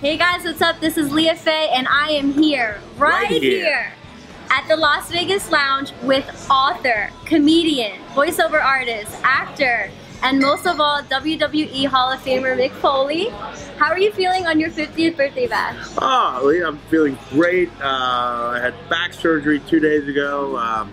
Hey guys, what's up? This is Leah Faye and I am here, right here, at the Las Vegas Lounge with author, comedian, voiceover artist, actor, and most of all, WWE Hall of Famer Mick Foley. How are you feeling on your 50th birthday bash? Oh, Leah, I'm feeling great. I had back surgery 2 days ago. A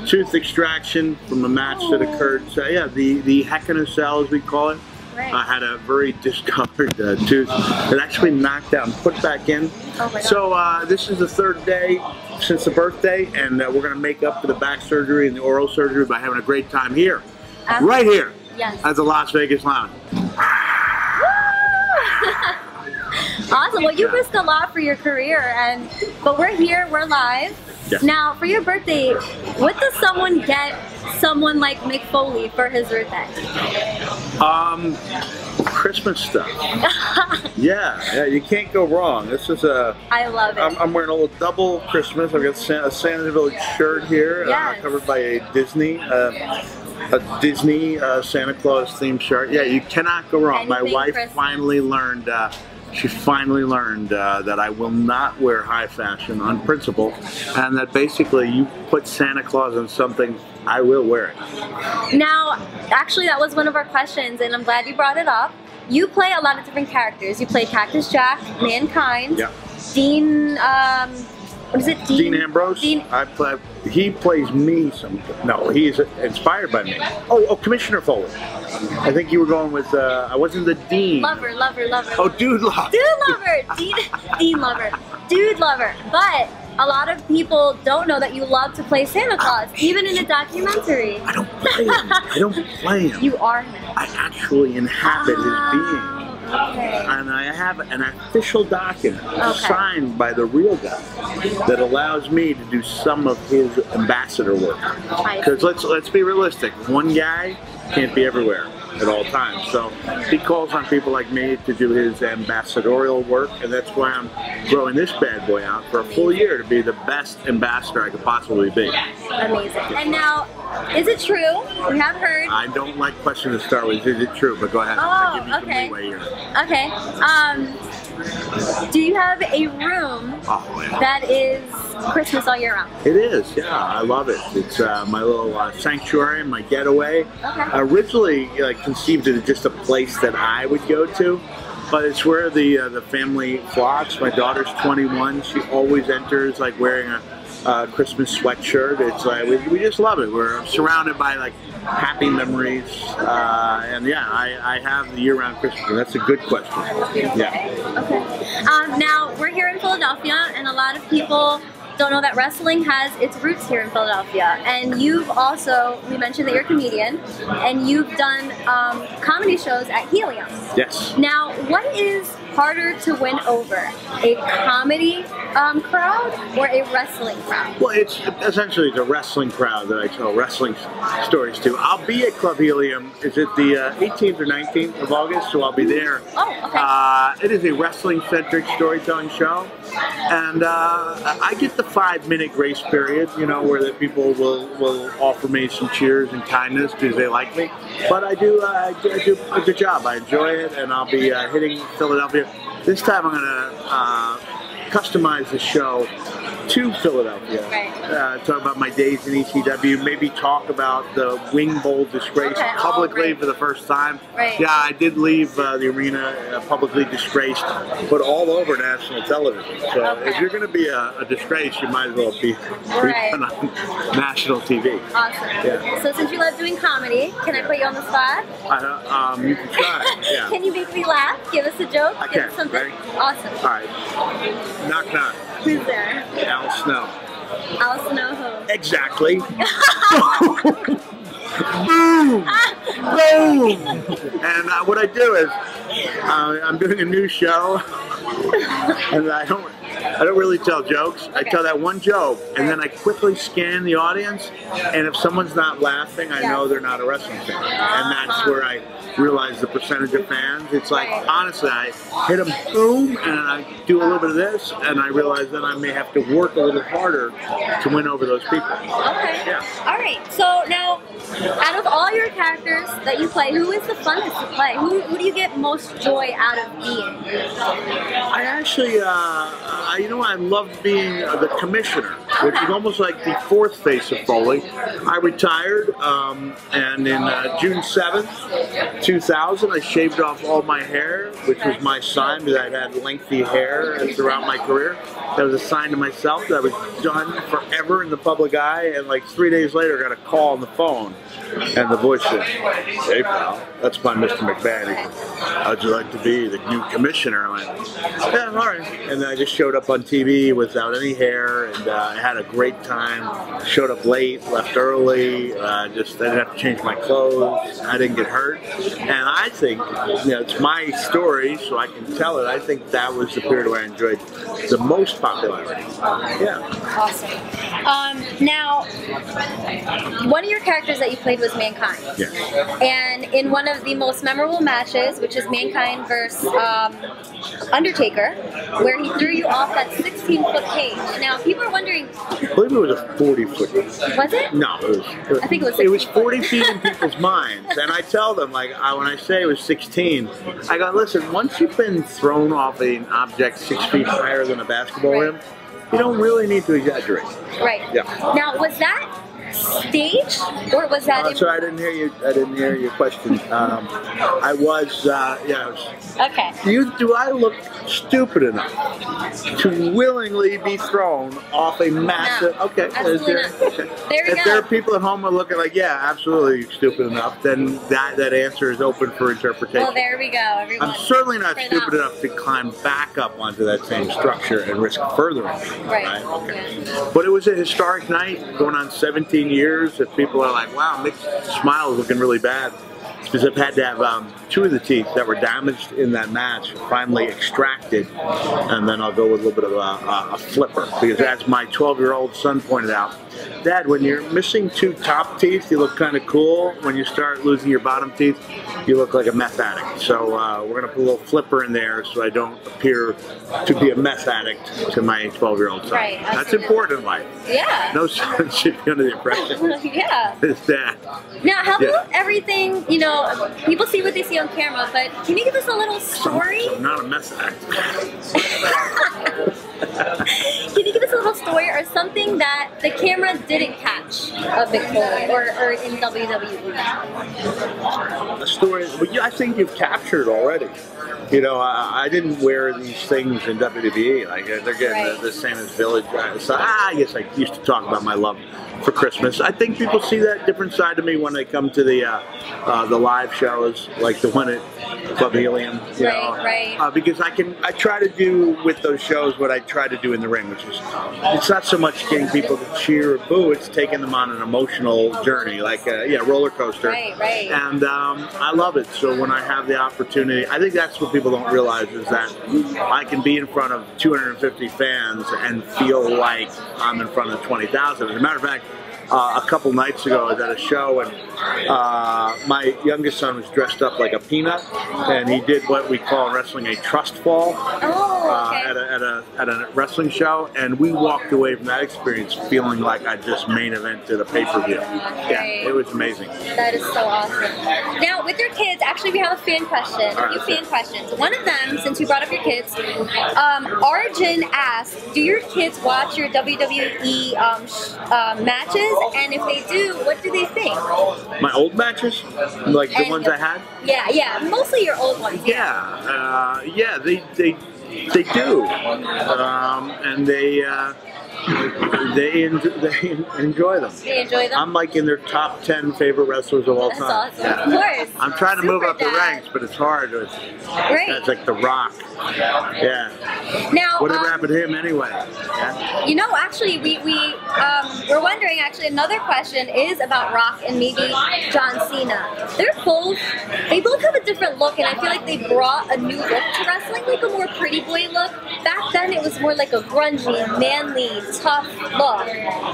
tooth extraction from a match that occurred. So yeah, the heck in a cell, as we call it. Right. I had a very discolored tooth that actually knocked out and put back in. Oh my God. So this is the third day since the birthday, and we're going to make up for the back surgery and the oral surgery by having a great time here, right here, at the Las Vegas Lounge. Awesome. Well, you risked a lot for your career, but we're here, we're live. Yes. Now, for your birthday, what does someone get someone like Mick Foley for his birthday? Christmas stuff. yeah, you can't go wrong. This is I love it. I'm wearing a little double Christmas. I've got a Santa Village shirt here, covered by a Disney Santa Claus themed shirt. Yeah, you cannot go wrong. My wife finally learned. She finally learned that I will not wear high fashion on principle, and that basically you put Santa Claus on something, I will wear it. Now, actually that was one of our questions, and I'm glad you brought it up. You play a lot of different characters. You play Cactus Jack, Mankind, Dean, what is it? Dean Ambrose. He plays me sometimes. No, he's inspired by me. Oh, Commissioner Foley. I think you were going with, I wasn't the Dean. Lover. Oh, Dude Lover. Dude Lover. Dean Lover. Dude Lover. But a lot of people don't know that you love to play Santa Claus, even in a documentary. I don't play him. I don't play him. You are him. I actually inhabit his being. Okay. And I have an official document signed by the real guy that allows me to do some of his ambassador work. Because let's be realistic, one guy can't be everywhere at all times. So he calls on people like me to do his ambassadorial work, and that's why I'm growing this bad boy out for a full year to be the best ambassador I could possibly be. Amazing. And now, is it true? We have heard. I don't like questions to start with, is it true? But go ahead. I'll give you some leeway here. Okay. Do you have a room that is Christmas all year round? It is, yeah. I love it. It's my little sanctuary, my getaway. Originally conceived it as just a place that I would go to, but it's where the family flocks. My daughter's 21. She always enters wearing a Christmas sweatshirt. It's we just love it. We're surrounded by happy memories, and yeah, I have the year-round Christmas. And that's a good question. Yeah. Okay. Now we're here in Philadelphia, and a lot of people don't know that wrestling has its roots here in Philadelphia. And you've also, we mentioned that you're a comedian, and you've done comedy shows at Helium. Yes. Now, what is harder to win over, a comedy crowd or a wrestling crowd? Well, it's essentially the wrestling crowd that I tell wrestling stories to. I'll be at Club Helium. Is it the 18th or 19th of August? So I'll be there. Oh, okay. It is a wrestling-centric storytelling show, and I get the 5-minute grace period, where the people will offer me some cheers and kindness because they like me. But I do a good job. I enjoy it, and I'll be hitting Philadelphia. This time I'm going to customize the show to Philadelphia. Talk about my days in ECW, maybe talk about the Wing Bowl disgrace publicly for the first time. Yeah, I did leave the arena publicly disgraced, but all over national television. So if you're going to be a disgrace, you might as well be on national TV. Awesome. Yeah. So since you love doing comedy, can I put you on the spot? You can try. Yeah. Can you make me laugh? Give us a joke? Give us something? Ready? Awesome. All right. Knock knock. Who's there? Al Snow. Al Snow who? Exactly. Boom! Boom! And what I do is, I'm doing a new show, and I don't really tell jokes. I tell that one joke, and then I quickly scan the audience, and if someone's not laughing, I know they're not a wrestling fan. And that's where I realize the percentage of fans. It's honestly, I hit them, boom, and then I do a little bit of this, and I realize that I may have to work a little harder to win over those people. Okay. Yeah. All right. So now, Out of all your characters that you play, who is the funnest to play? Who do you get most joy out of being? I actually, you know, I loved being the commissioner, which is almost like the fourth face of Foley. I retired, and in June 7th, 2000, I shaved off all my hair, which was my sign that I'd had lengthy hair throughout my career. That was a sign to myself that I was done forever in the public eye, and like 3 days later, I got a call on the phone, and the voice said, "Hey pal, that's my Mr. McMahon. How'd you like to be the new commissioner?" I went, "Yeah, all right." And then I just showed up on TV without any hair, and I had a great time. Showed up late, left early, just I didn't have to change my clothes. I didn't get hurt. And I think, you know, it's my story, so I can tell it. I think that was the period where I enjoyed the most popularity. Yeah. Awesome. Now, one of your characters that you played was Mankind. Yeah. And in one of the most memorable matches, which is Mankind versus Undertaker, where he threw you off that 16-foot cage. Now, people are wondering... I believe it was a 40-foot. Was it? No, I think it was 16. It was 40 feet in people's minds. And I tell them, like, when I say it was 16, I go, listen, once you've been thrown off an object 6 feet higher than a basketball rim, you don't really need to exaggerate. Right. Yeah. Now, was that staged, or was that? Sorry, I didn't hear you. I didn't hear your question. I was. Yeah. I was, okay. Do I look stupid enough to willingly be thrown off a massive? No, okay. Absolutely not. Okay. There we If go. there are people at home who are looking like, yeah, absolutely stupid enough, then that answer is open for interpretation. Well, there we go, everyone. I'm certainly not stupid enough to climb back up onto that same structure and risk further injury. Right. Okay. Yeah. But it was a historic night, going on 17 years. If people are like, wow, Mick's smile is looking really bad. It's because I've had to have two of the teeth that were damaged in that match finally extracted, and then I'll go with a little bit of a flipper. Because as my 12-year-old son pointed out, Dad, when you're missing two top teeth, you look kind of cool. When you start losing your bottom teeth, you look like a meth addict. So we're going to put a little flipper in there so I don't appear to be a meth addict to my 12-year-old son. Right, that's important in life. Yeah. No son should be under the impression yeah. his dad. Now, how about everything, you know, people see what they see on camera, but can you give us a little story? So I'm not a meth addict. Can you give us a little story or something that the camera didn't catch of Mick Foley or in WWE? A story, well, I think you've captured already. You know, I didn't wear these things in WWE. Like they're getting the same as Village. So I guess I used to talk about my love for Christmas. I think people see that different side of me when they come to the live shows, like the one at Club Helium. You know, right. Because I try to do with those shows what I try to do in the ring, which is it's not so much getting people to cheer or boo, it's taking them on an emotional journey, like roller coaster. Right. And I love it. So when I have the opportunity, I think that's what people don't realize is that I can be in front of 250 fans and feel like I'm in front of 20,000. As a matter of fact, a couple nights ago I was at a show and my youngest son was dressed up like a peanut, and he did what we call in wrestling a trust fall at a wrestling show, and we walked away from that experience feeling like I just main evented a pay-per-view. Yeah, it was amazing. That is so awesome. Now, with your kids, actually we have a fan question, a few fan questions. One of them, since you brought up your kids, Arjun asked, do your kids watch your WWE matches? And if they do, what do they think? My old matches? Like the ones I had? Yeah, mostly your old ones. Yeah, they do. And they enjoy them. They enjoy them? I'm like in their top 10 favorite wrestlers of all time. That's awesome. Of course. I'm trying to move up the ranks, but it's hard. It's like The Rock. Yeah. Now, whatever happened to him anyway? Yeah. You know, actually, we're wondering. Actually, another question is about Rock and maybe John Cena. They both have a different different look, and I feel like they brought a new look to wrestling, like a more pretty boy look. Back then, it was more like a grungy, manly, tough look.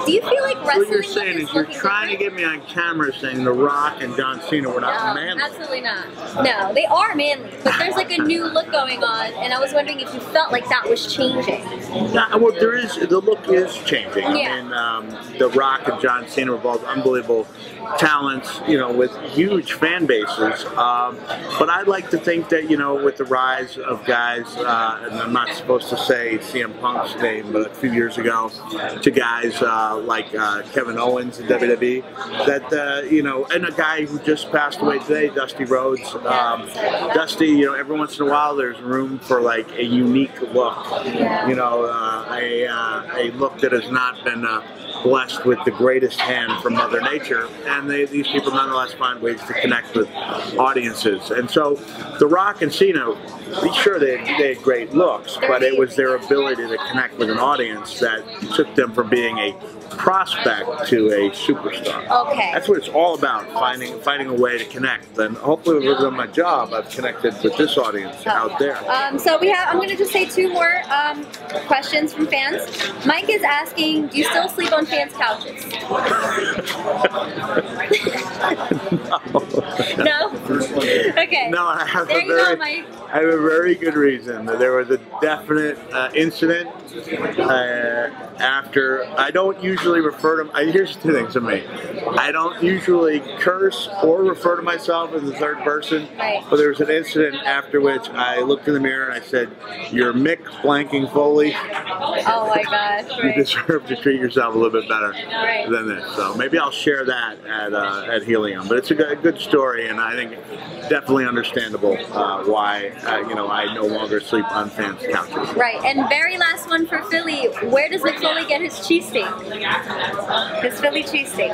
Do you feel like wrestling? What you're saying is you're trying to get me on camera saying The Rock and John Cena were not manly. Absolutely not. No, they are manly, but there's like a new look going on, and I was wondering if you felt like that was changing. Yeah, well, the look is changing. Yeah. I mean, The Rock and John Cena were both unbelievable talents, you know, with huge fan bases. But I'd like to think that, you know, with the rise of guys, and I'm not supposed to say CM Punk's name, but a few years ago, to guys like Kevin Owens in WWE, that, you know, and a guy who just passed away today, Dusty Rhodes. Dusty, you know, every once in a while there's room for like a unique look, you know, a look that has not been blessed with the greatest hand from Mother Nature, and these people nonetheless find ways to connect with audiences. And so The Rock and Cena, sure, they had great looks, but it was their ability to connect with an audience that took them from being a prospect to a superstar. Okay. That's what it's all about, finding a way to connect. And hopefully with my job, I've connected with this audience out there. So I'm going to just say two more questions from fans. Mike is asking, do you still sleep on fans' couches? No? Okay. No, I have there you go, Mike. I have a very good reason. There was a definite incident after. I don't usually refer to. Here's two things to me. I don't usually curse or refer to myself as the third person. Right. But there was an incident after which I looked in the mirror and I said, "You're Mick blanking Foley." Oh my gosh. You Right. deserve to treat yourself a little bit better than this. So maybe I'll share that at Helium. But it's a good story, and I think definitely understandable why you know, I no longer sleep on fans' couches. Right, and very last one for Philly. Where does Mick Foley get his cheesesteak? His Philly cheesesteak.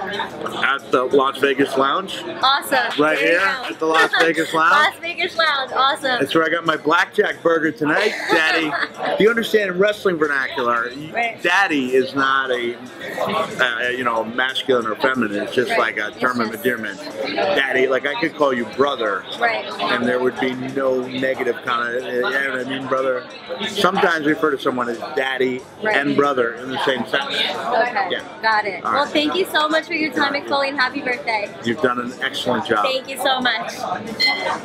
At the Las Vegas Lounge. Awesome. Right here at the Las Vegas Lounge. Las Vegas Lounge. Awesome. That's where I got my blackjack burger tonight, Daddy. Do you understand in wrestling vernacular? Right. Daddy is not a you know, masculine or feminine. It's just like a term of endearment. Daddy, like I could call you brother, and there would be no negative kind of, you know what I mean, brother. Sometimes we refer to someone as daddy and brother in the same sentence. Okay, got it. Well, thank you so much for your time, Mick Foley, and happy birthday. You've done an excellent job. Thank you so much.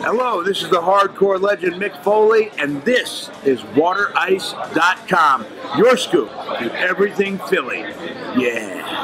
Hello, this is the hardcore legend Mick Foley, and this is WaterIce.com, your scoop to everything Philly. Yeah.